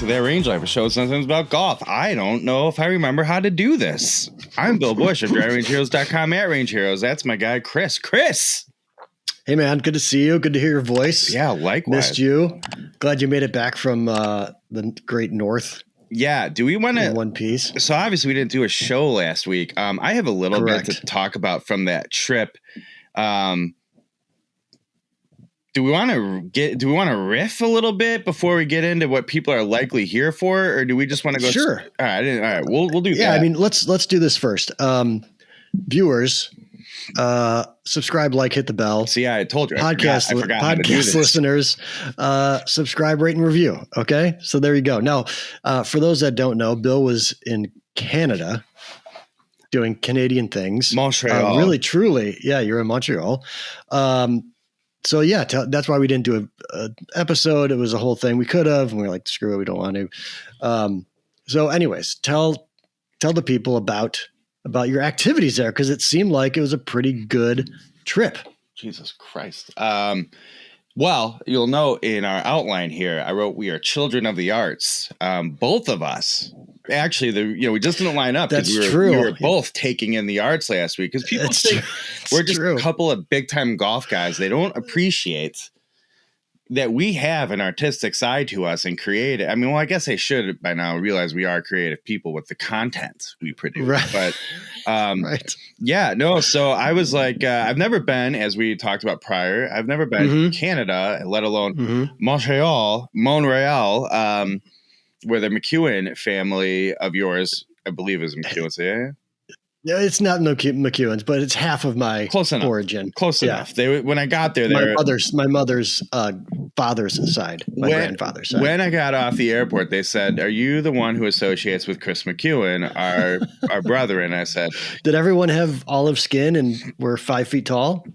to Their Range Life, a show sometimes about golf. I don't know if I remember how to do this. I'm Bill Bush of DriveRangeHeroes.com at Range Heroes. That's my guy, Kris. Kris! Hey, man. Good to see you. Good to hear your voice. Yeah, likewise. Missed you. Glad you made it back from the great north. Yeah. Do we want to... In one piece. So obviously we didn't do a show last week. I have a little Correct. bit to talk about from that trip. Do we want to riff a little bit before we get into what people are likely here for, or do we just want to go? Sure. All right. We'll do that. Yeah. I mean, let's do this first. Viewers, subscribe, like, hit the bell. See, I told you. Podcast I forgot how to do this. Listeners, subscribe, rate, and review. Okay. So there you go. Now, for those that don't know, Bill was in Canada doing Canadian things. Montreal. Really, truly. Yeah. You're in Montreal. So yeah, that's why we didn't do an episode. It was a whole thing. We could have, and we were like, screw it, we don't want to. So anyways, tell the people about your activities there, because it seemed like it was a pretty good trip. Jesus Christ. Well, you'll know in our outline here, I wrote, we are children of the arts. Both of us. Actually, we just didn't line up because we were both taking in the arts last week, because people think we're just a couple of big time golf guys. They don't appreciate that we have an artistic side to us and creative. I mean, well, I guess they should by now realize we are creative people with the content we produce. Right. But right. Yeah, no. So I was like, I've never been, as we talked about prior, I've never been to Canada, let alone Montreal, where the McEwen family of yours, I believe, is McEwen. Yeah. Yeah, it's not McEwen's, but it's half of my origin. Close enough. When I got there, my mother's father's side, grandfather's side. When I got off the airport, they said, "Are you the one who associates with Kris McEwen, our brother?" And I said, "Did everyone have olive skin and were 5 feet tall?"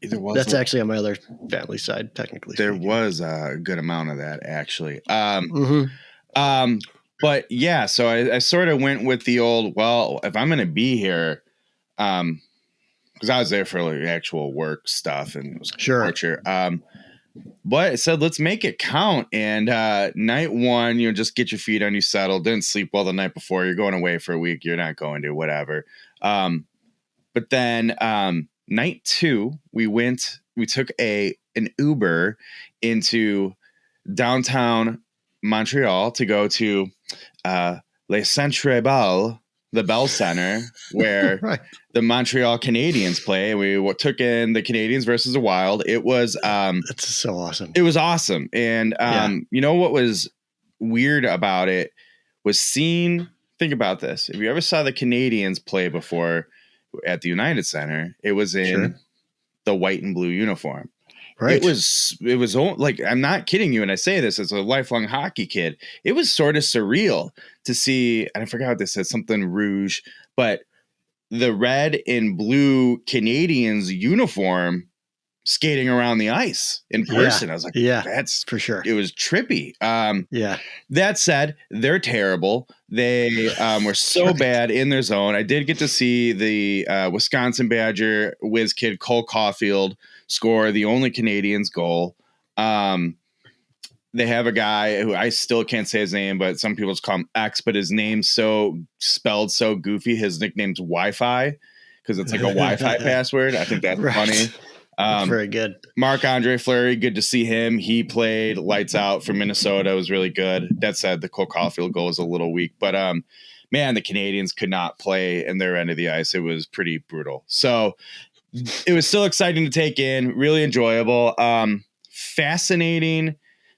That's actually on my other family side, technically. There was a good amount of that, actually. But yeah, so I sort of went with the old, well, if I'm going to be here, because I was there for like actual work stuff and it was torture. But it said, let's make it count. And night one, just get your feet on you, settle. Didn't sleep well the night before. You're going away for a week. You're not going to whatever. But then night two, we took an Uber into downtown Montreal to go to Le Centre Bell, the Bell Center, where the Montreal Canadiens play. And we took in the Canadiens versus the Wild. It was that's so awesome. It was awesome. And you know what was weird about it was think about this. If you ever saw the Canadiens play before at the United Center, it was in the white and blue uniform. Right. It was like, I'm not kidding you when I say this as a lifelong hockey kid. It was sort of surreal to see, and I forgot what they said, something rouge, but the red and blue Canadiens uniform skating around the ice in person. I was like, that's for sure. It was trippy. That said, they're terrible. They were so bad in their zone. I did get to see the Wisconsin Badger whiz kid Cole Caulfield score the only Canadiens goal. They have a guy who I still can't say his name, but some people just call him X, but his name's spelled so goofy. His nickname's Wi-Fi because it's like a Wi-Fi password. I think that's funny. That's very good. Marc-Andre Fleury, good to see him. He played lights out for Minnesota. It was really good. That said, the Cole Caulfield goal was a little weak, but man, the Canadiens could not play in their end of the ice. It was pretty brutal. So it was still exciting to take in, really enjoyable, fascinating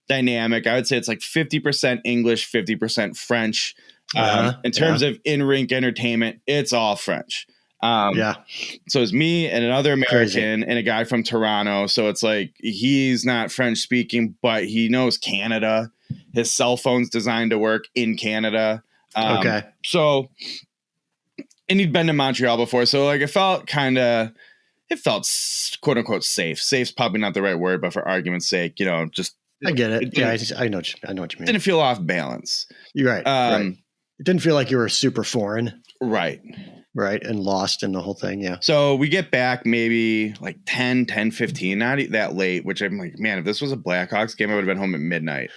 dynamic. I would say it's like 50% English, 50% French. In terms of in-rink entertainment, it's all French. So it's me and another American and a guy from Toronto. So it's like he's not French speaking, but he knows Canada. His cell phone's designed to work in Canada. So, and he'd been to Montreal before. So like it felt quote unquote safe. Safe's probably not the right word, but for argument's sake, just. I get it. I know what you mean. Didn't feel off balance. You're right. Right. It didn't feel like you were super foreign. Right. Right. And lost in the whole thing. Yeah. So we get back maybe like 10:15, not that late, which I'm like, man, if this was a Blackhawks game, I would have been home at midnight.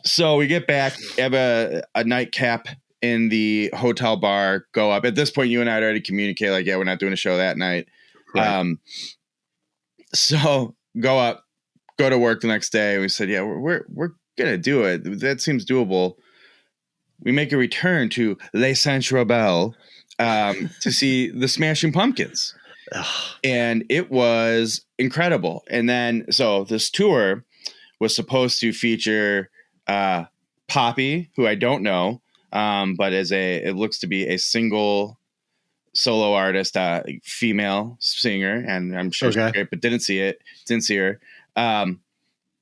So we get back, have a nightcap in the hotel bar, go up. At this point, you and I had already communicated, like, yeah, we're not doing a show that night. Right. So go up, go to work the next day. We said, yeah, we're gonna do it. That seems doable. We make a return to Les Saint-Robel to see the Smashing Pumpkins. And it was incredible. And then, so this tour was supposed to feature Poppy, who I don't know, but it looks to be a single solo artist, female singer, and I'm sure she's great, but didn't see her.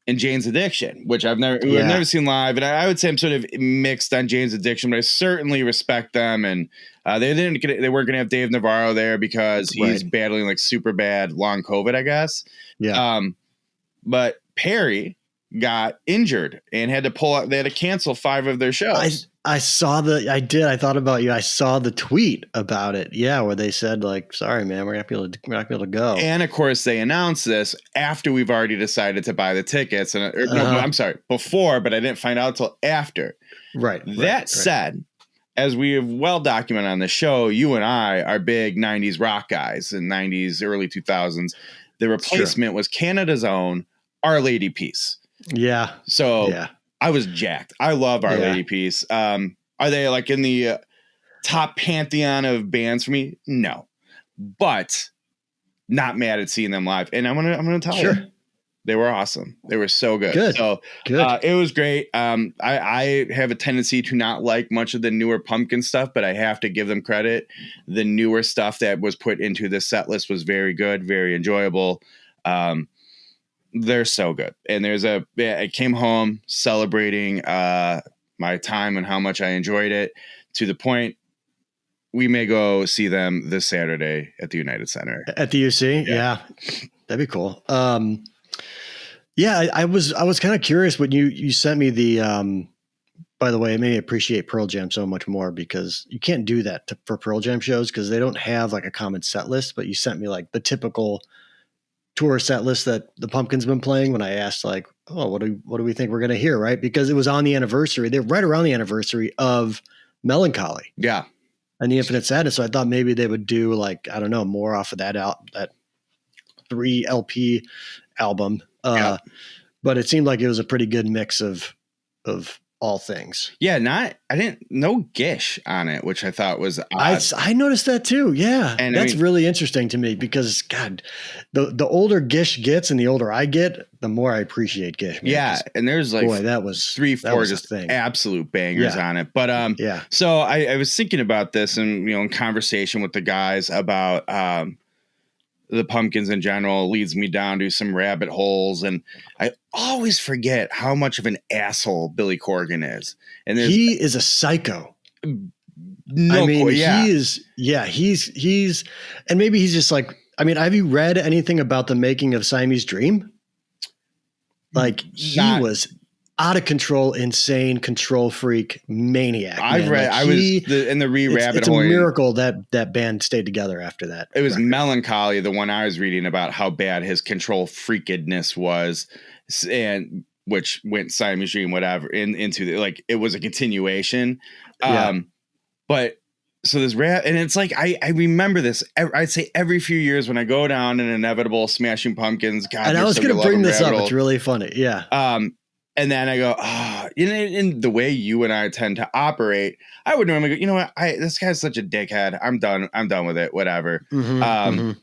And Jane's Addiction, which I've never seen live, and I would say I'm sort of mixed on Jane's Addiction, but I certainly respect them. And they weren't going to have Dave Navarro there because he's battling like super bad long COVID, I guess. Yeah. But Perry got injured and had to pull out. They had to cancel 5 of their shows. I thought about you. I saw the tweet about it. Yeah. Where they said like, sorry, man, we're not going to be able to go. And of course they announced this after we've already decided to buy the tickets. And no, I'm sorry, before, but I didn't find out till after. Right. That said, as we have well documented on the show, you and I are big 90s rock guys in 90s, early 2000s. The replacement was Canada's own Our Lady Peace. Yeah. So I was jacked. I love Our Lady Peace. Are they like in the top pantheon of bands for me? No, but not mad at seeing them live. And I'm gonna tell you, they were awesome. They were so good. It was great. I have a tendency to not like much of the newer Pumpkin stuff, but I have to give them credit. The newer stuff that was put into the set list was very good, very enjoyable. They're so good. And I came home celebrating my time and how much I enjoyed it, to the point we may go see them this Saturday at the United Center. At the UC? Yeah. That'd be cool. I was kind of curious when you sent me the, by the way, it made me appreciate Pearl Jam so much more, because you can't do that for Pearl Jam shows because they don't have like a common set list, but you sent me like the typical tour set list that the Pumpkins been playing when I asked like, oh, what do we think we're going to hear? Right. Because it was on the anniversary. They're right around the anniversary of Melancholy. Yeah. And the Infinite Sadness. So I thought maybe they would do like, I don't know, more off of that 3 LP album. But it seemed like it was a pretty good mix of all things. Yeah. No Gish on it, which I thought was odd. I noticed that too. Yeah. And that's really interesting to me because God, the older Gish gets and the older I get, the more I appreciate Gish. Man. Yeah. And there's like, boy, that was 3-4 just absolute bangers on it. But, so I was thinking about this and, in conversation with the guys about, the Pumpkins in general leads me down to some rabbit holes. And I always forget how much of an asshole Billy Corgan is. And he is a psycho. He is. Yeah. He's, and maybe he's just like, have you read anything about the making of Siamese Dream? Like he was out of control, insane, control freak, maniac. I've read. I was in the rabbit hole. It's a miracle that band stayed together after that. It was Melancholy, the one I was reading about how bad his control freakedness was, and which went Siamese Dream, whatever, into like it was a continuation. But so this and it's like I remember this. I'd say every few years when I go down an inevitable Smashing Pumpkins. God, and I was going to bring this up. It's really funny. Yeah. And then I go, in the way you and I tend to operate, I would normally go, you know what? This guy's such a dickhead. I'm done with it. Whatever. But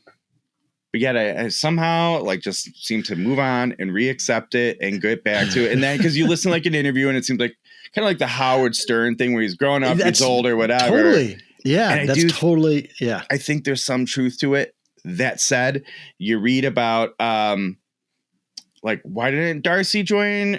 yet I somehow like just seem to move on and reaccept it and get back to it. And then because you listen to like an interview and it seems like kind of like the Howard Stern thing where he's growing up, he's older, whatever. Totally. Yeah. And I think there's some truth to it. That said, you read about, like, why didn't Darcy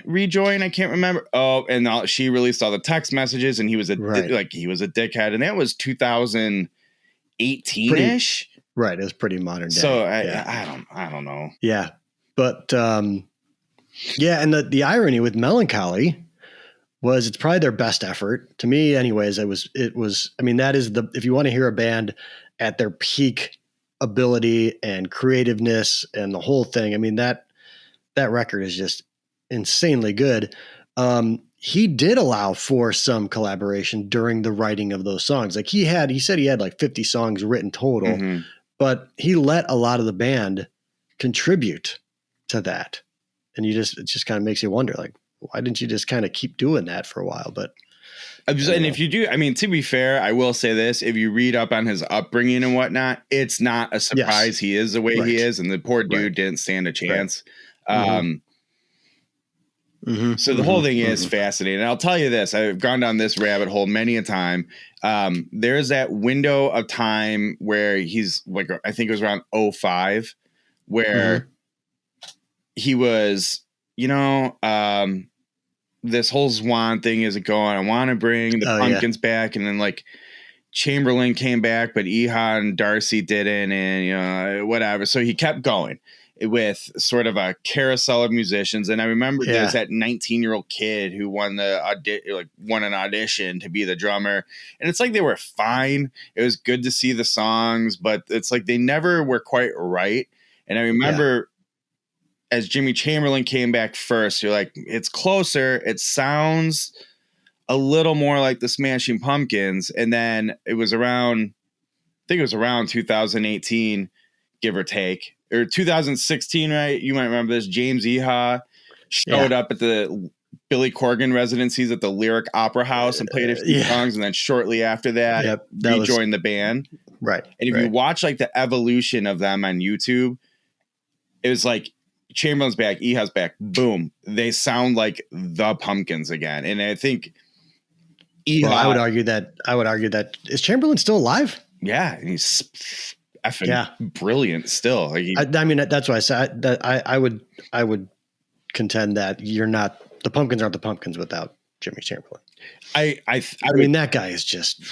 rejoin? I can't remember. Oh, and she released all the text messages, and he was he was a dickhead, and that was 2018-ish. Right, it was pretty modern day. So I don't know. Yeah, but and the irony with Melancholy was it's probably their best effort to me, anyways. It was. That is if you want to hear a band at their peak ability and creativeness and the whole thing. That record is just insanely good. And he did allow for some collaboration during the writing of those songs. Like he said he had like 50 songs written total, but he let a lot of the band contribute to that. And it just kind of makes you wonder, like, why didn't you just kind of keep doing that for a while? But and if you do, I mean, to be fair, I will say this: if you read up on his upbringing and whatnot, it's not a surprise he is the way he is, and the poor dude didn't stand a chance. So the whole thing is fascinating. And I'll tell you this: I've gone down this rabbit hole many a time. There's that window of time where he's like, I think it was around 2005, where he was, this whole Swan thing isn't going. I want to bring the Pumpkins back. And then like Chamberlain came back, but Ehud and Darcy didn't, and whatever. So he kept going with sort of a carousel of musicians. And I remember there's that 19-year-old kid who won an audition to be the drummer. And it's like they were fine. It was good to see the songs, but it's like they never were quite right. And I remember as Jimmy Chamberlain came back first, you're like, it's closer. It sounds a little more like the Smashing Pumpkins. And then it was around 2018, give or take, or 2016, right? You might remember this. James Ehud showed up at the Billy Corgan residencies at the Lyric Opera House and played a few songs. And then shortly after that, rejoined the band. Right. And if you watch like the evolution of them on YouTube, it was like Chamberlain's back, Ehud's back, boom. They sound like the Pumpkins again. And I think Ehud, I would argue that is Chamberlain still alive? Yeah. And he's effing brilliant still. Like I mean, that's why I said that I would contend that the Pumpkins aren't the Pumpkins without Jimmy Chamberlain. I mean, that guy is just,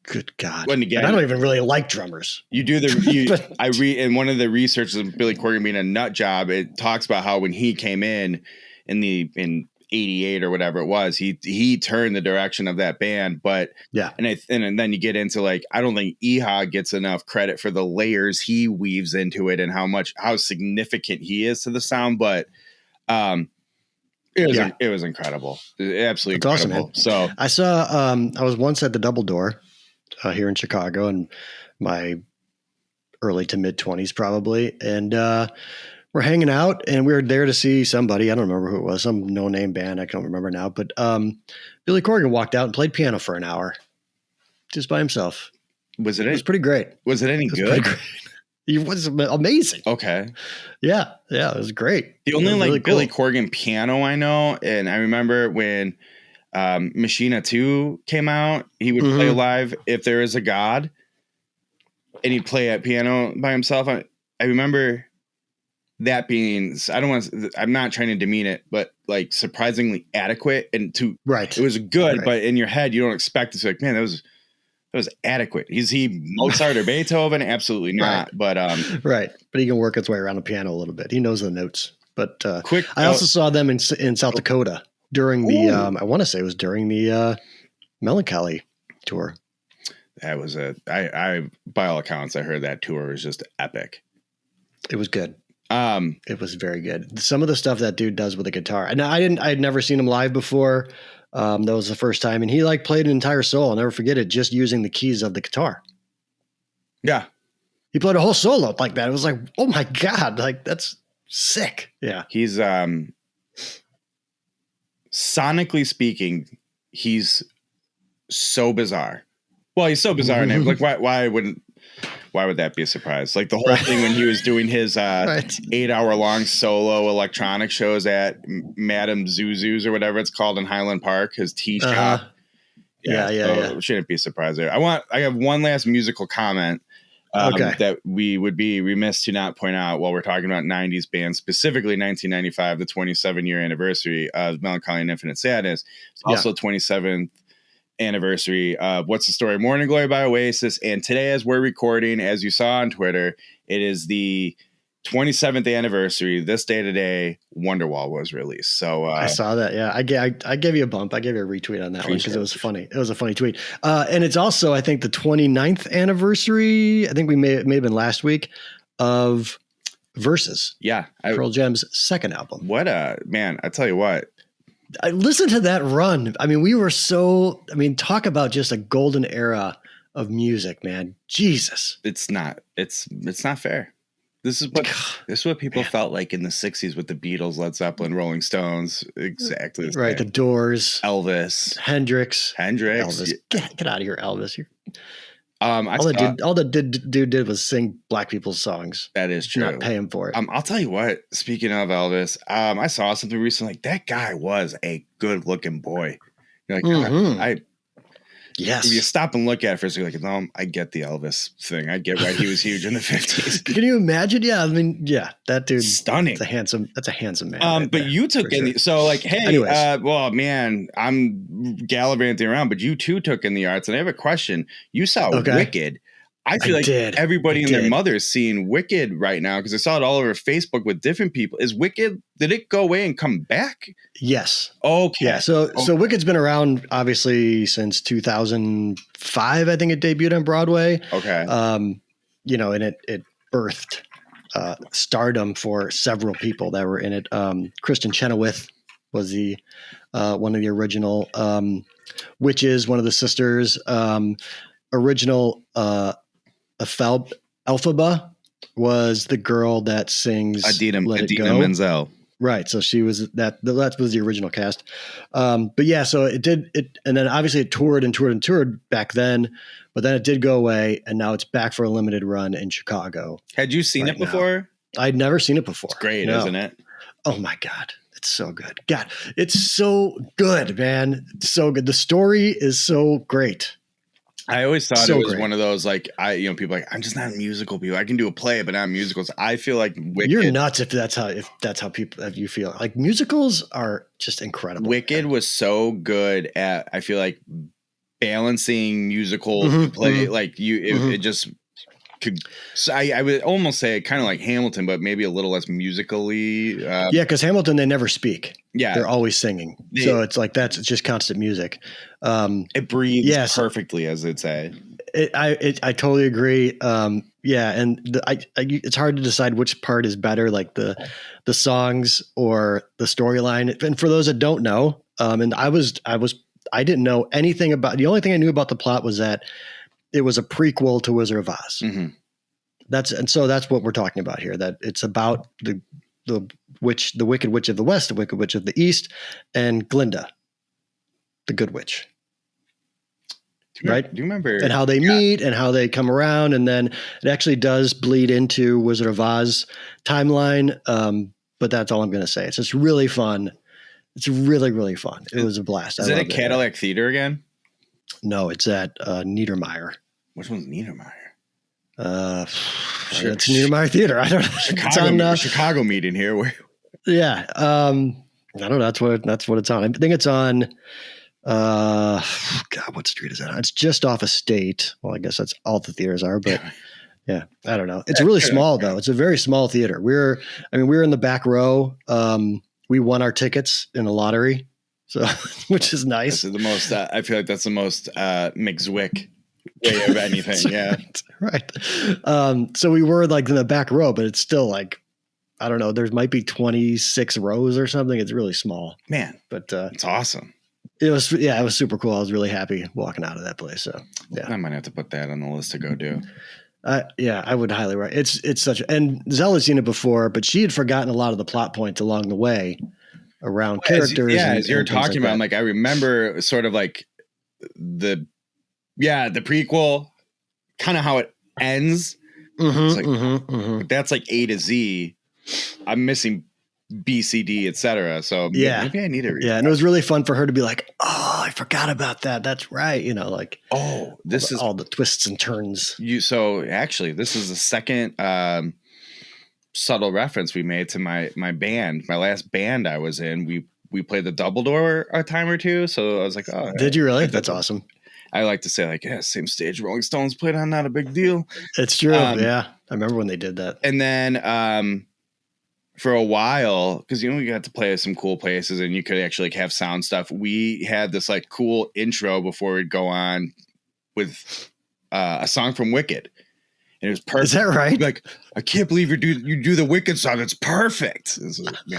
good God. Again, I don't even really like drummers. I read in one of the researches of Billy Corgan being a nut job. It talks about how when he came in 88 or whatever it was, he turned the direction of that band. But and then you get into like, I don't think Ehud gets enough credit for the layers he weaves into it and how significant he is to the sound. But it was incredible. Absolutely That's incredible. Awesome, man. So I saw I was once at the Double Door here in Chicago in my early to mid 20s probably, and we're hanging out and we were there to see somebody. I don't remember who it was, some no-name band. I can't remember now, but Billy Corgan walked out and played piano for an hour just by himself. It was pretty great. Was it any good? It was amazing. Okay. Yeah, it was great. The only really Billy Corgan piano I know, and I remember when Machina 2 came out, he would play live If There Is a God, and he'd play at piano by himself. I remember that being, I'm not trying to demean it, but like surprisingly adequate and it was good, but in your head, you don't expect it. It's like, man, that was adequate. Is he Mozart or Beethoven? Absolutely not. But but he can work his way around the piano a little bit. He knows the notes. But I also saw them in South Dakota during the I want to say it was during the Melancholy tour. That was I by all accounts, I heard that tour was just epic. It was good. It was very good. Some of the stuff that dude does with the guitar, and I'd never seen him live before. That was the first time, and he like played an entire solo. I'll never forget it, just using the keys of the guitar. Yeah, he played a whole solo like that. It was like, oh my God, like that's sick. Yeah, he's sonically speaking, he's so bizarre. Well, he's so bizarre, and like why would that be a surprise? Like the whole thing when he was doing his 8-hour-long solo electronic shows at Madame Zuzu's or whatever it's called in Highland Park, his tea shop. Yeah. Shouldn't be a surprise there. I have one last musical comment that we would be remiss to not point out while we're talking about 90s bands, specifically 1995, the 27-year anniversary of Melancholy and Infinite Sadness. It's also 27th anniversary of What's the Story? Morning Glory by Oasis. And today, as we're recording, as you saw on Twitter, it is the 27th anniversary. This day today, Wonderwall was released. So I saw that. Yeah, I gave you a bump. I gave you a retweet on that one because it was funny. It was a funny tweet. And it's also, I think, the 29th anniversary. I think we may have been last week of Versus. Yeah, Pearl Jam's second album. What a man! I tell you what. I listened to that run. I mean, talk about just a golden era of music, man. Jesus. It's not fair. This is what people felt like in the 60s with the Beatles, Led Zeppelin, Rolling Stones. Exactly. Right. The Doors, Elvis, Hendrix. Elvis. Get out of here, Elvis. All the dude did was sing black people's songs. That is true. Not pay him for it. I'll tell you what, speaking of Elvis, I saw something recently. Like, that guy was a good looking boy. You're like, yes. If you stop and look at it for a second, like, no, I get the Elvis thing. I get why he was huge in the 50s. Can you imagine? Yeah, I mean, yeah, that dude, stunning. That's a handsome man. But you took in so like, hey, well, man, I'm gallivanting around, but you too took in the arts, and I have a question. You saw Wicked. I feel like everybody and their mother is seeing Wicked right now because I saw it all over Facebook with different people. Is Wicked, did it go away and come back? Yes. Okay. Yeah. So Wicked's been around obviously since 2005. I think it debuted on Broadway. Okay. And it birthed stardom for several people that were in it. Kristen Chenoweth was the one of the original witches, one of the sisters. Original Elphaba was the girl that sings Idina Menzel. Right. So she was that was the original cast. But yeah, so it did it. And then obviously it toured back then, but then it did go away. And now it's back for a limited run in Chicago. Had you seen it before? I'd never seen it before. It's great, isn't it? Oh my God. It's so good. God, it's so good, man. It's so good. The story is so great. I always thought it was one of those, like, people are like, I'm just not a musical people. I can do a play, but not musicals. I feel like Wicked. You're nuts if that's how you feel. Like, musicals are just incredible. Wicked was so good at, I feel like, balancing musical play. Like it just could. So I would almost say kind of like Hamilton, but maybe a little less musically. Yeah, because Hamilton, they never speak. Yeah, they're always singing. So it's like it's just constant music. It breathes perfectly, as they'd say. I totally agree. And it's hard to decide which part is better, like the songs or the storyline. And for those that don't know, and I didn't know anything about. The only thing I knew about the plot was that it was a prequel to Wizard of Oz. Mm-hmm. That's what we're talking about here. That it's about the Wicked Witch of the West, the Wicked Witch of the East, and Glinda, the Good Witch. Right? Do you remember? And how they meet and how they come around. And then it actually does bleed into Wizard of Oz timeline. But that's all I'm going to say. It's just really fun. It's really, really fun. It was a blast. Is it at Cadillac Theater again? No, it's at Niedermeyer. Which one's Niedermeyer? It's Niedermeyer Theater. I don't know. Chicago meeting here. Yeah. I don't know. That's what it's on. I think it's on. God, what street is that on? It's just off of State. Well, I guess that's all the theaters are, but yeah, I don't know. It's really small though. It's a very small theater. We're in the back row. We won our tickets in a lottery, so which is nice. This is the most. I feel like that's the most McZwick way of anything. Yeah, right. So we were like in the back row, but it's still like, I don't know. There might be 26 rows or something. It's really small, man. But it's awesome. It was super cool. I was really happy walking out of that place. So yeah, I might have to put that on the list to go do. Yeah, I would highly recommend. It's such and Zell had seen it before, but she had forgotten a lot of the plot points along the way around characters. As you're talking about, like I remember sort of like the prequel, kind of how it ends. It's like that's like A to Z. I'm missing B, C, D, etc. So maybe I need to read. Yeah, and it was really fun for her to be like, "Oh, I forgot about that. That's right." This is all the twists and turns. So actually, this is the second subtle reference we made to my band, my last band I was in. We played the double door a time or two. So I was like, "Oh, did you really? That's awesome." I like to say like, yeah, same stage Rolling Stones played on, not a big deal. It's true. Yeah, I remember when they did that. And then for a while, because we got to play some cool places and you could actually have sound stuff. We had this like cool intro before we'd go on with a song from Wicked. And it was perfect. Is that right? Like, I can't believe you do the Wicked song. It's perfect. It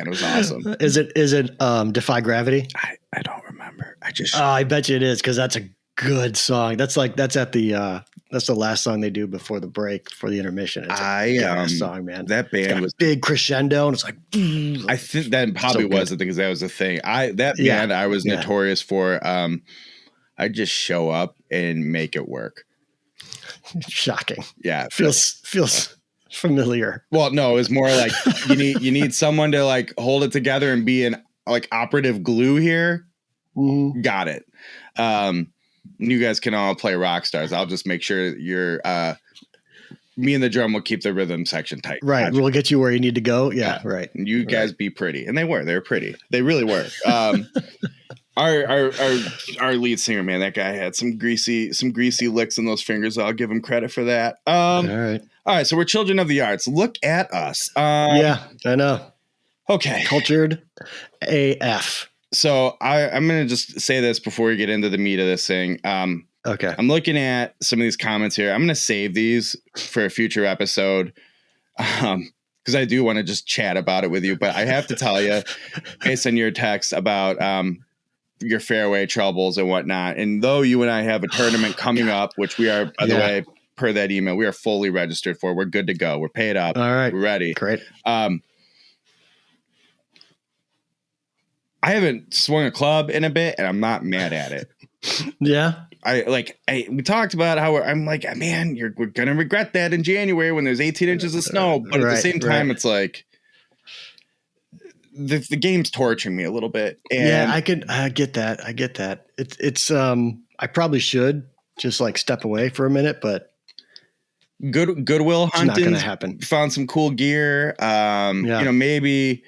was awesome. Is it Defy Gravity? I don't remember. I bet you it is, because that's a good song. That's the last song they do before the break, for the intermission. It's a song, man. That band was big crescendo, and it's like, I think that probably was the thing, because that was the thing. Band I was notorious for. I just show up and make it work. Shocking. Yeah. Feels familiar. Well, no, it was more like you need someone to like hold it together and be an like operative glue here. Mm-hmm. Got it. You guys can all play rock stars. I'll just make sure you're me and the drum will keep the rhythm section tight. Right. Gotcha. We'll get you where you need to go. Yeah. Right. You guys be pretty. And they were pretty. They really were. Our lead singer, man, that guy had some greasy licks in those fingers. I'll give him credit for that. All right. So we're children of the arts. Look at us. Yeah, I know. Okay. Cultured AF. So I'm going to just say this before we get into the meat of this thing. Okay. I'm looking at some of these comments here. I'm going to save these for a future episode. Because I do want to just chat about it with you, but I have to tell you, based on your text about your fairway troubles and whatnot, and though you and I have a tournament coming up, which we are, by the way, per that email, we are fully registered for. We're good to go. We're paid up. All right. We're ready. Great. I haven't swung a club in a bit, and I'm not mad at it. Yeah. We talked about how I'm like, man, we're going to regret that in January when there's 18 inches of snow. But at the same time, it's like the game's torturing me a little bit. And I get that. I get that. It's I probably should just like step away for a minute, but Goodwill hunting, not going to happen. Found some cool gear. Maybe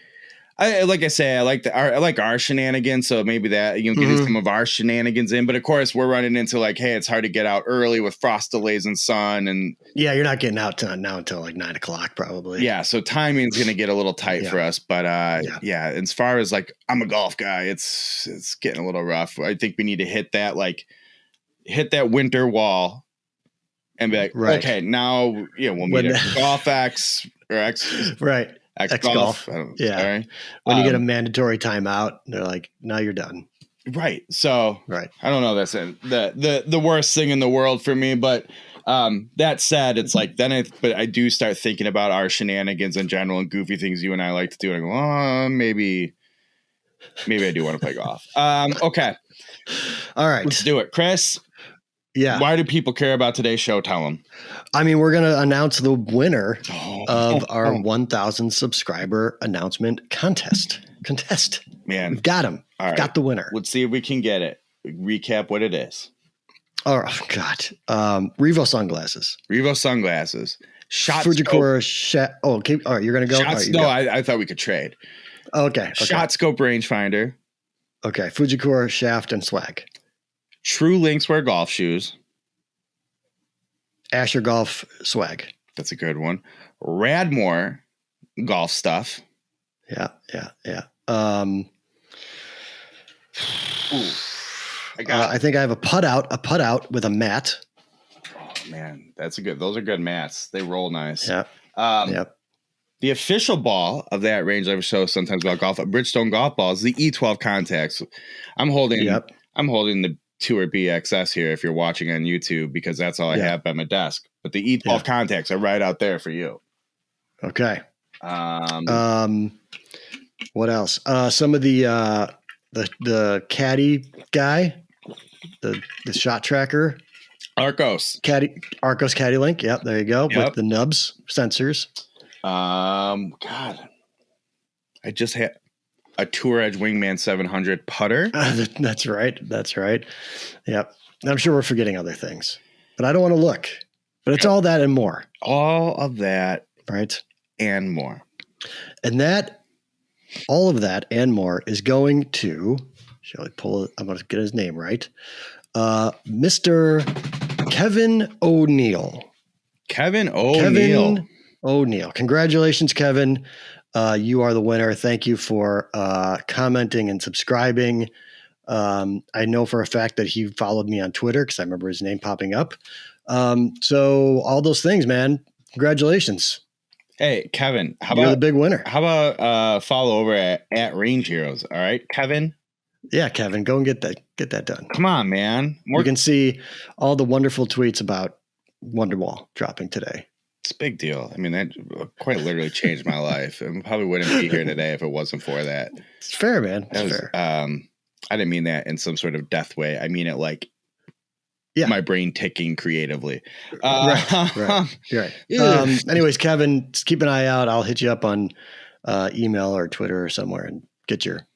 I like our shenanigans, so maybe that getting some of our shenanigans in. But of course, we're running into like, hey, it's hard to get out early with frost delays and sun, and you're not getting out now until like 9 o'clock probably. Yeah, so timing's gonna get a little tight for us. But as far as like, I'm a golf guy, it's getting a little rough. I think we need to hit that winter wall and be like, okay, now we'll meet at Golf X or X, right. X golf. Yeah. Right. When you get a mandatory timeout, they're like, now you're done. Right. So right. I don't know. That's the worst thing in the world for me. But that said, it's like but I do start thinking about our shenanigans in general and goofy things you and I like to do. And I go, oh, maybe I do want to play golf. Okay. All right. Let's do it. Kris. Yeah. Why do people care about today's show? Tell them. I mean, we're going to announce the winner of our 1,000 subscriber announcement contest. Man. We've got him. All right. Got the winner. Let's see if we can get it. Recap what it is. Oh, God. Revo sunglasses. Shot Fujikura. Okay. All right. You're going to go? Right, no, I thought we could trade. Okay. Shot scope rangefinder. Okay. Fujikura shaft and swag. True Linkswear golf shoes. Asher Golf swag. That's a good one. Radmore golf stuff. Yeah. I think I have a putt out with a mat. Oh man, those are good mats. They roll nice. Yeah. Yep. The official ball of that range I show sometimes about golf, Bridgestone golf ball, is the E12 contacts. I'm holding the Tour BXS here if you're watching on YouTube, because that's all I have by my desk. But the E12 contacts are right out there for you. Okay. What else? Some of the caddy guy, the shot tracker. Arcos Caddy Link. Yep, there you go. Yep. With the nubs sensors. God, I just had a Tour Edge Wingman 700 putter. That's right. Yep. I'm sure we're forgetting other things, but I don't want to look. But it's all that and more. All of that, right, and more. And all of that and more is going to. Shall I pull it? I'm going to get his name right. Mr. Kevin O'Neill. Kevin O'Neill. Congratulations, Kevin. You are the winner. Thank you for commenting and subscribing. I know for a fact that he followed me on Twitter because I remember his name popping up. So all those things, man, congratulations. Hey, Kevin, You're the big winner. How about follow over at Range Heroes? All right, Kevin. Yeah, Kevin, go and get that done. Come on, man. You can see all the wonderful tweets about Wonderwall dropping today. It's a big deal. I mean, that quite literally changed my life. I probably wouldn't be here today if it wasn't for that. It's fair, man. It's fair. I didn't mean that in some sort of death way. I mean it like my brain ticking creatively. Right. Anyways, Kevin, just keep an eye out. I'll hit you up on email or Twitter or somewhere and get your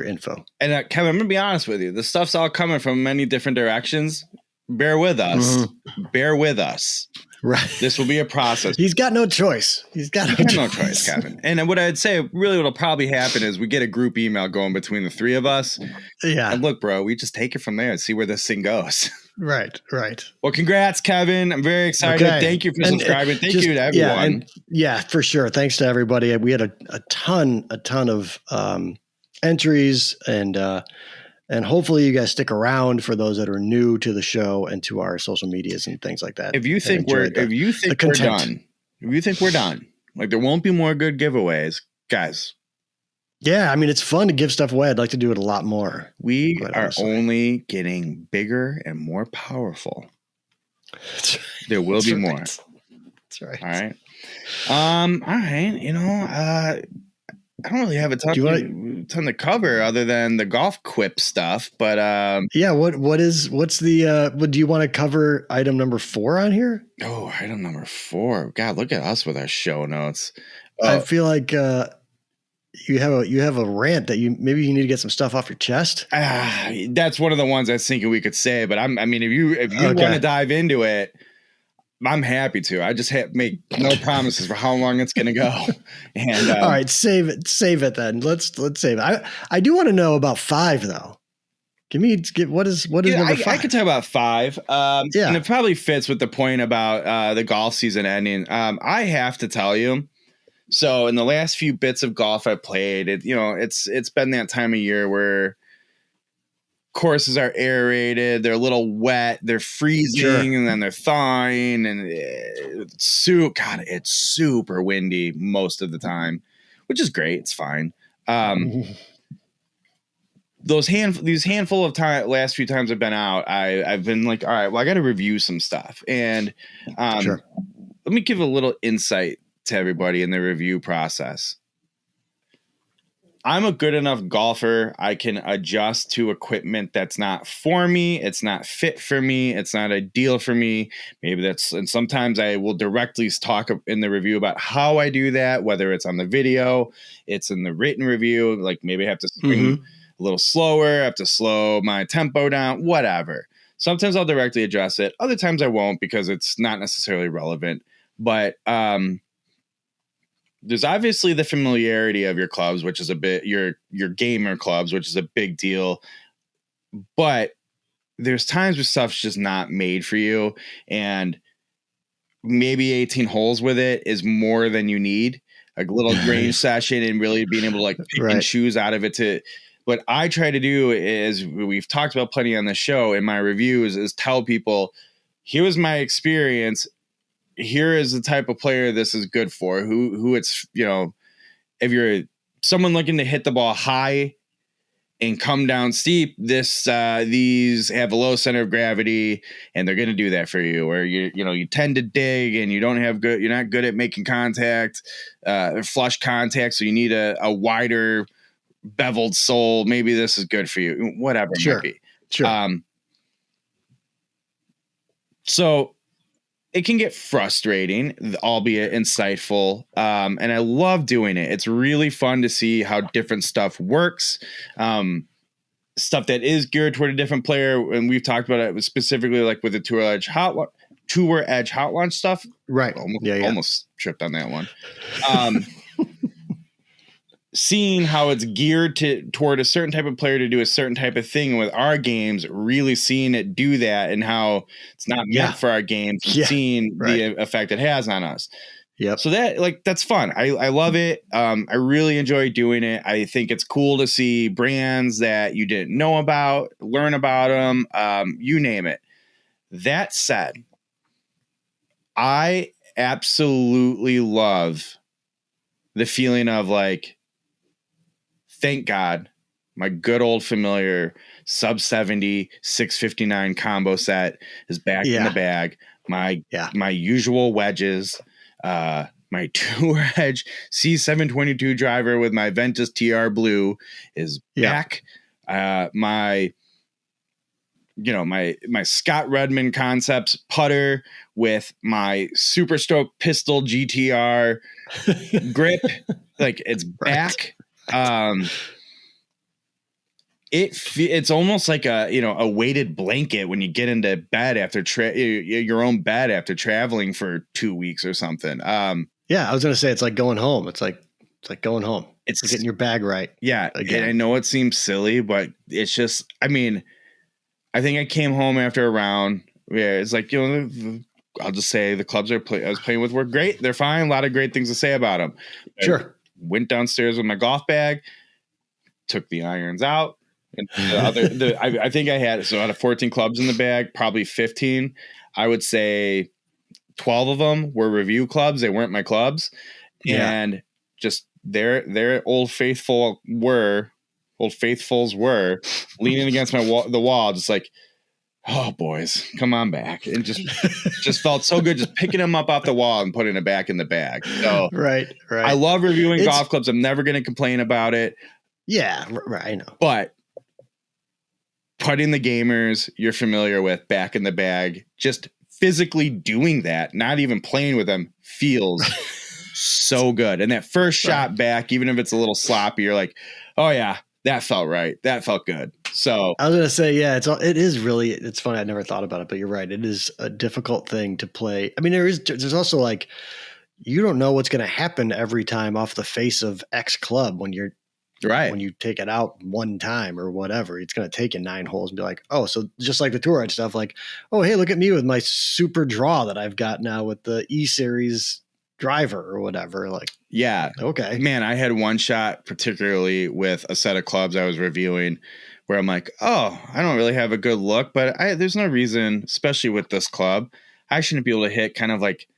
info. And Kevin, I'm gonna be honest with you. The stuff's all coming from many different directions. Bear with us. Mm-hmm. Bear with us. Right. This will be a process. He's got no choice. No choice, Kevin. And what I'd say, really, what'll probably happen is we get a group email going between the three of us. Yeah. And look, bro, we just take it from there and see where this thing goes. Right. Well, congrats, Kevin. I'm very excited. Okay. Thank you for subscribing. Thank you to everyone. Yeah, for sure. Thanks to everybody. We had a ton of entries and hopefully you guys stick around for those that are new to the show and to our social medias and things like that. If you think we're done, like there won't be more good giveaways, guys. Yeah, I mean it's fun to give stuff away. I'd like to do it a lot more. We are only getting bigger and more powerful. There will be more. That's right. All right. All right. You know, I don't really have a ton to cover other than the golf quip stuff, but what's the do you want to cover item number 4 on here? Oh, item number 4. God, look at us with our show notes. I feel like you have a rant that you need to get some stuff off your chest. That's one of the ones I was thinking we could say, but if you want to dive into it, I'm happy to. I just make no promises for how long it's going to go. And all right, save it then. Let's save it. I do want to know about 5 though. What is number 5? I could talk about 5. And it probably fits with the point about the golf season ending. I have to tell you. So in the last few bits of golf I played, it's been that time of year where courses are aerated, they're a little wet, they're freezing, and then they're thawing, and it's super windy most of the time, which is great. It's fine. These handful of last few times I've been out, I've been like, all right, well, I got to review some stuff, and let me give a little insight to everybody in the review process. I'm a good enough golfer. I can adjust to equipment that's not for me. It's not fit for me. It's not ideal for me. And sometimes I will directly talk in the review about how I do that, whether it's on the video, it's in the written review, like maybe I have to swing a little slower, I have to slow my tempo down, whatever. Sometimes I'll directly address it. Other times I won't because it's not necessarily relevant. But there's obviously the familiarity of your clubs, which is a bit your gamer clubs, which is a big deal. But there's times where stuff's just not made for you, and maybe 18 holes with it is more than you need. A little range session and really being able to like pick and choose out of it. What I try to do is, we've talked about plenty on the show in my reviews, is tell people, here was my experience. Here is the type of player this is good for, who it's, if you're someone looking to hit the ball high and come down steep, these have a low center of gravity and they're going to do that for you. Or you tend to dig and you're not good at making contact, flush contact. So you need a wider beveled sole. Maybe this is good for you, whatever it might be. Sure. So it can get frustrating, albeit insightful. And I love doing it. It's really fun to see how different stuff works. Stuff that is geared toward a different player. And we've talked about it specifically like with the Tour Edge Hot Launch stuff. Right. Almost tripped on that one. Seeing how it's geared toward a certain type of player to do a certain type of thing with our games, really seeing it do that and how it's not meant for our games, seeing the effect it has on us. Yep. So that's fun. I love it. I really enjoy doing it. I think it's cool to see brands that you didn't know about, learn about them, you name it. That said, I absolutely love the feeling of like, thank God, my good old familiar sub 70 659 combo set is back in the bag. My usual wedges, my two edge C722 driver with my Ventus TR Blue is back. My Scott Redmond Concepts putter with my Super Stroke Pistol GTR grip, like it's back. It's almost like a weighted blanket when you get into bed after your own bed after traveling for 2 weeks or something. I was gonna say it's like going home. It's like going home. It's like getting your bag right. Yeah, again. And I know it seems silly, but it's just. I mean, I think I came home after a round. Yeah, it's like I'll just say the clubs I was playing with were great. They're fine. A lot of great things to say about them. Sure. I went downstairs with my golf bag, took the irons out. And I think I had, so out of 14 clubs in the bag, probably 15, I would say 12 of them were review clubs. They weren't my clubs. And just their old faithfuls were leaning against the wall, just like, oh boys, come on back. And just felt so good just picking them up off the wall and putting it back in the bag. So right. I love reviewing golf clubs. I'm never going to complain about it. Yeah, right. I know. But putting the gamers you're familiar with back in the bag, just physically doing that, not even playing with them, feels so good. And that first shot back, even if it's a little sloppy, you're like, oh yeah, that felt right. That felt good. So I was gonna say, it's funny. I never thought about it, but you're right. It is a difficult thing to play. I mean, there's also like, you don't know what's going to happen every time off the face of X club when you're right. When you take it out one time or whatever, it's going to take you 9 holes and be like, oh, so just like the tour ride stuff, like, oh, hey, look at me with my super draw that I've got now with the E-Series driver or whatever. Like, yeah. Okay. Man, I had one shot, particularly with a set of clubs I was reviewing, where I'm like, oh, I don't really have a good look, but there's no reason, especially with this club, I shouldn't be able to hit kind of like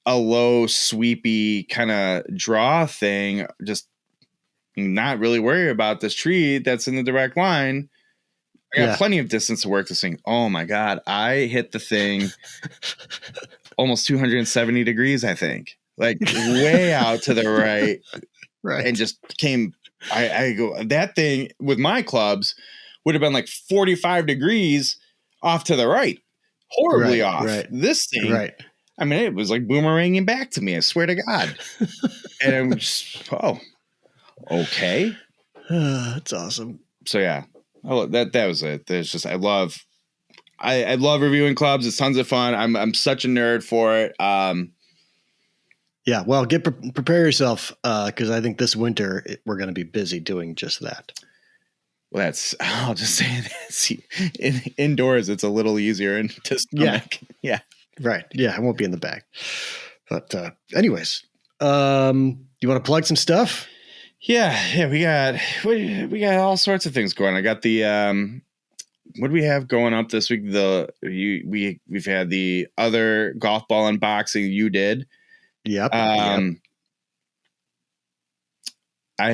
a low, sweepy kind of draw thing, just not really worry about this tree that's in the direct line. I got plenty of distance to work this thing. Oh my God. I hit the thing almost 270 degrees, I think, like way out to the right. Right. And just came, I go, that thing with my clubs would have been like 45 degrees off to the right, horribly off. Right. This thing, I mean, it was like boomeranging back to me. I swear to God. And I'm just, okay. That's awesome. So yeah, that was it. There's just I love reviewing clubs. It's tons of fun. I'm such a nerd for it. Yeah, well, prepare yourself because I think this winter we're going to be busy doing just that. Well, I'll just say that. See, indoors it's a little easier and just yeah, right. Yeah, I won't be in the bag. But anyways, you want to plug some stuff? Yeah, we got all sorts of things going. I got the what do we have going up this week? We've had the other golf ball unboxing you did. Yep. I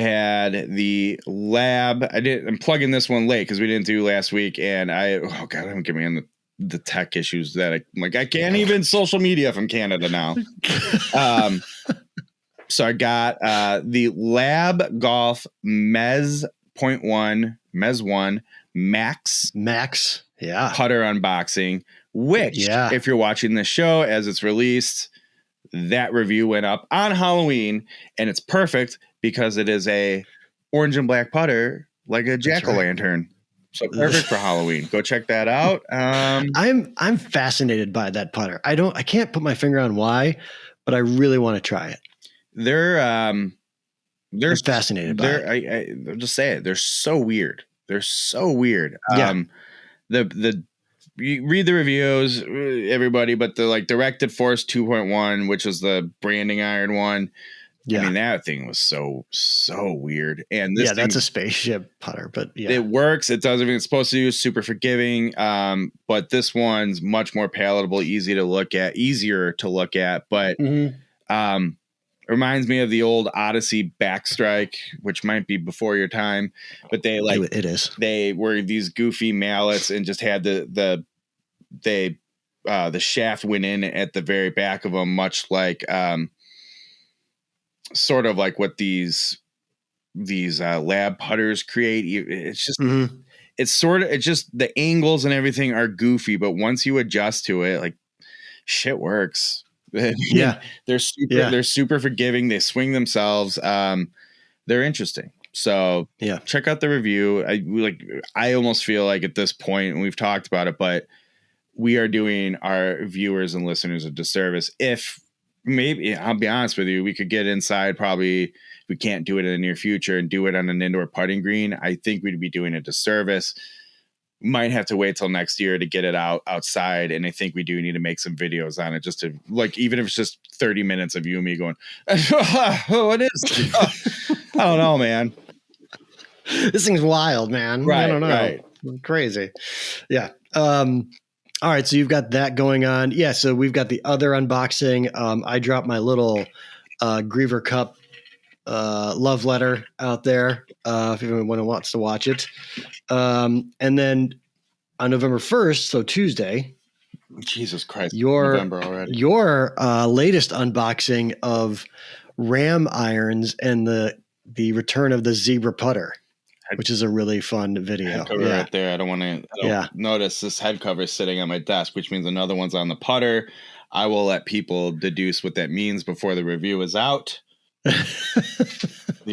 had the lab. I'm plugging this one late because we didn't do last week, and don't get me on the tech issues that I can't even social media from Canada now. So I got the Lab Golf Mez 1 Max putter unboxing, which if you're watching this show as it's released, that review went up on Halloween, and it's perfect because it is a orange and black putter like a jack-o'-lantern. So perfect for Halloween. Go check that out. I'm fascinated by that putter. I can't put my finger on why, but I really want to try it. They're fascinated by it. I'll just say it. They're so weird. They're so weird. You read the reviews, everybody, but the like directed force 2.1, which is the branding iron one. Yeah. I mean, that thing was so weird. And this that's a spaceship putter, but it works. It does everything it's supposed to do. Super forgiving. But this one's much more palatable, easier to look at. But reminds me of the old Odyssey backstrike, which might be before your time. But it is. They were these goofy mallets and just had the shaft went in at the very back of them, much like sort of like what these lab putters create. It's just it's just the angles and everything are goofy, but once you adjust to it, like shit works. Yeah, they're super forgiving. They swing themselves. They're interesting. So check out the review. I almost feel like at this point, and we've talked about it, but we are doing our viewers and listeners a disservice. If maybe, I'll be honest with you, we could get inside, probably we can't do it in the near future and do it on an indoor putting green. I think we'd be doing a disservice. Might have to wait till next year to get it outside. And I think we do need to make some videos on it, just to even if it's just 30 minutes of you and me going, what is I don't know, man. This thing's wild, man. Right, I don't know. Right. Crazy. Yeah. All right. So you've got that going on. Yeah. So we've got the other unboxing. I dropped my little Griever Cup love letter out there if anyone wants to watch it. And then on November 1st, so Tuesday. Jesus Christ. November already. Your latest unboxing of Ram irons and the return of the Zebra putter, which is a really fun video. Head cover right there. I don't notice this head cover sitting on my desk, which means another one's on the putter. I will let people deduce what that means before the review is out. Leave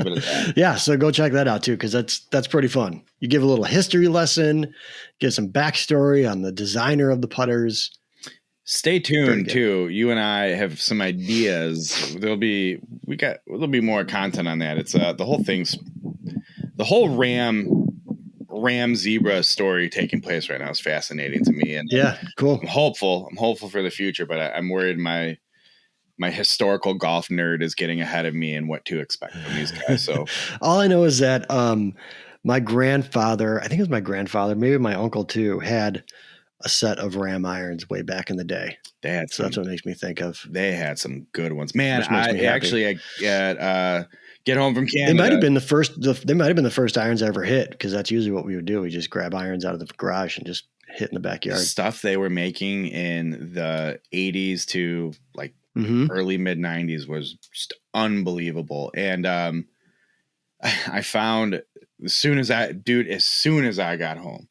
it at that. Yeah, so go check that out too, because that's pretty fun. You give a little history lesson, give some backstory on the designer of the putters. Stay tuned too. You and I have some ideas. There'll be more content on that. It's the whole Ram Zebra story taking place right now is fascinating to me. And cool. I'm hopeful for the future, but I'm worried my historical golf nerd is getting ahead of me and what to expect from these guys. So all I know is that my grandfather, I think it was my grandfather, maybe my uncle too, had a set of Ram irons way back in the day. So that's what makes me think of. They had some good ones, man. I get home from Canada. They might have been the first irons I ever hit, because that's usually what we would do. We just grab irons out of the garage and just hit in the backyard. Stuff they were making in the 80s to early mid 90s was just unbelievable. And I found as soon as I got home,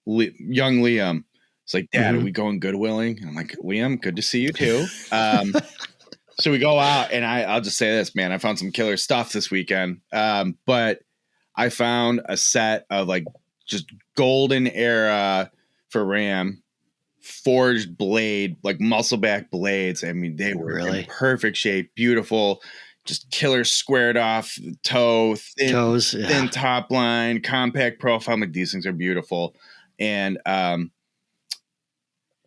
young Liam, it's like, Dad, are we going Goodwilling? And I'm like, Liam, good to see you too. So we go out, and I'll just say this, man, I found some killer stuff this weekend. But I found a set of just golden era for Ram forged blade, muscle back blades. I mean, they were in perfect shape, beautiful, just killer squared off toes, thin top line, compact profile. I'm like, these things are beautiful. And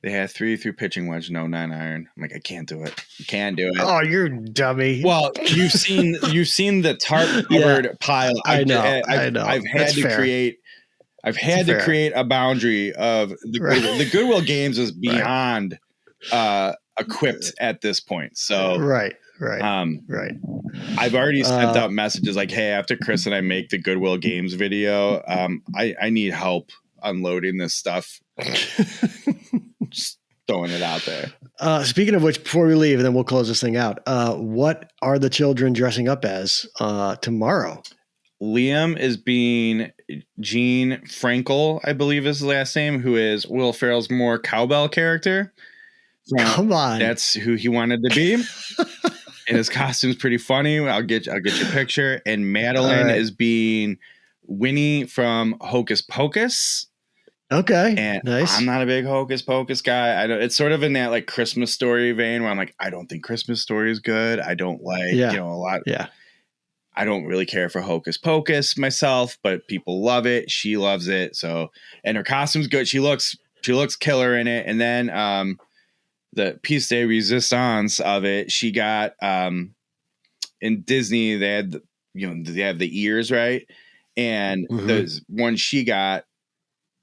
they had 3-through pitching wedge, no 9-iron. I'm like, I can't do it. You can't do it. Oh, you're dummy. Well, you've seen the tarp covered pile. I know. I've had to create a boundary of the Goodwill Games is beyond equipped at this point. So right. I've already sent out messages like, hey, after Kris and I make the Goodwill Games video, I need help unloading this stuff. Just throwing it out there. Speaking of which, before we leave, and then we'll close this thing out, what are the children dressing up as tomorrow? Liam is being Gene Frankel, I believe is his last name, who is Will Ferrell's more cowbell character. Come on. That's who he wanted to be. And his costume's pretty funny. I'll get you a picture. And Madeline is being Winnie from Hocus Pocus. Okay. And nice. I'm not a big Hocus Pocus guy. I don't. It's sort of in that Christmas Story vein where I'm like, I don't think Christmas Story is good. I don't a lot. Yeah. I don't really care for Hocus Pocus myself, but people love it. She loves it. So, and her costume's good. She looks killer in it. And then the piece de resistance of it, she got in Disney, they had, they have the ears, right? And the one she got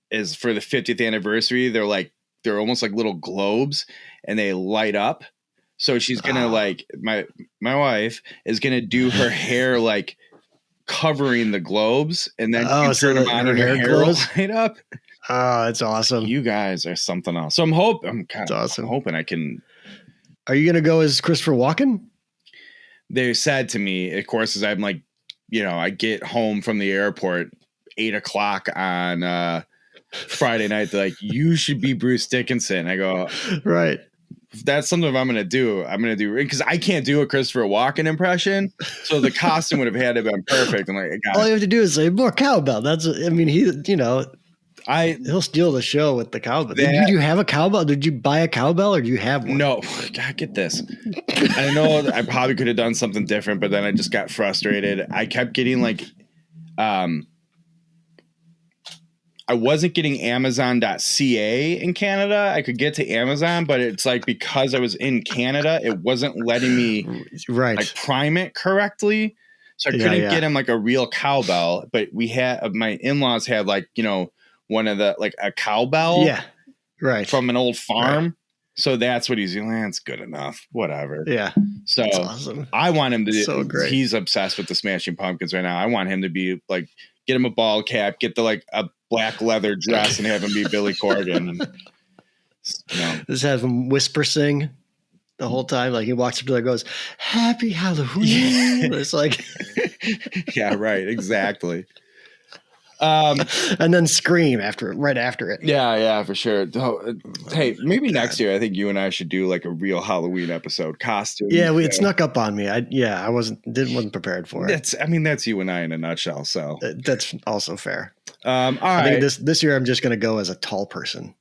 is for the 50th anniversary. They're almost like little globes, and they light up. So she's gonna my wife is gonna do her hair like covering the globes, and then turn them on and her hair will light up. Oh, that's awesome! You guys are something else. So I'm hoping I can. Are you gonna go as Christopher Walken? They said to me, of course, as I'm like, I get home from the airport 8:00 on Friday night. They're like, you should be Bruce Dickinson. I go, right. If that's something I'm going to do, because I can't do a Christopher Walken impression. So the costume would have had to have been perfect. I'm like, all you have to do is say more cowbell. He'll steal the show with the cowbell. Did you have a cowbell? Did you buy a cowbell, or do you have one? No. God, get this. I know I probably could have done something different, but then I just got frustrated. I kept getting I wasn't getting Amazon.ca in Canada. I could get to Amazon, but it's like, because I was in Canada, it wasn't letting me prime it correctly. So I couldn't get him like a real cowbell, but my in-laws had one of the, like a cowbell from an old farm. Right. So that's what he's doing. That's good enough. Whatever. Yeah. So awesome. I want him to, so great. He's obsessed with the Smashing Pumpkins right now. I want him to be like, get him a bald cap, get a black leather dress, and have him be Billy Corgan. Just have him whisper sing the whole time. Like he walks up to there and goes, "Happy Halloween." It's like, yeah, right. Exactly. And then scream right after it. Yeah, for sure. Hey, maybe next year I think you and I should do like a real Halloween episode costume. Yeah, it snuck up on me. I wasn't prepared for it. That's you and I in a nutshell. So that's also fair. All right. I think this year I'm just going to go as a tall person.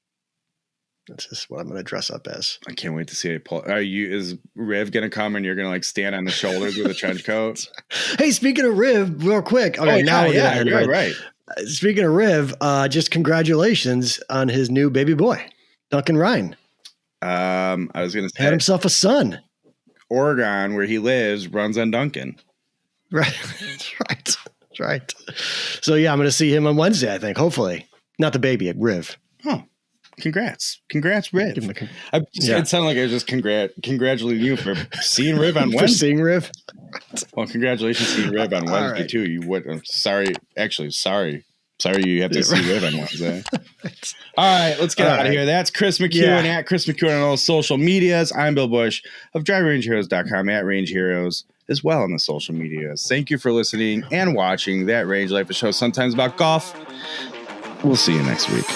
That's just what I'm going to dress up as. I can't wait to see it. Is Riv going to come and you're going to like stand on the shoulders with a trench coat? Hey, speaking of Riv, real quick. Okay, you're right. Speaking of Riv, just congratulations on his new baby boy, Duncan Ryan. I was going to say, had himself a son. Oregon, where he lives, runs on Duncan. Right. That's right. So yeah, I'm going to see him on Wednesday, I think. Hopefully, not the baby, Riv. Oh, congrats, Riv. It sounded like I was just congratulating you for seeing Riv on Wednesday. For seeing Riv. Well, congratulations seeing Riv on Wednesday too. You would. I'm sorry. You have to see Riv on Wednesday. All right, let's get out of here. That's Kris McEwen at Kris McEwen on all social medias. I'm Bill Bush of DriveRangeHeroes.com at Range Heroes as well on the social medias. Thank you for listening and watching That Range Life, a show sometimes about golf. We'll see you next week.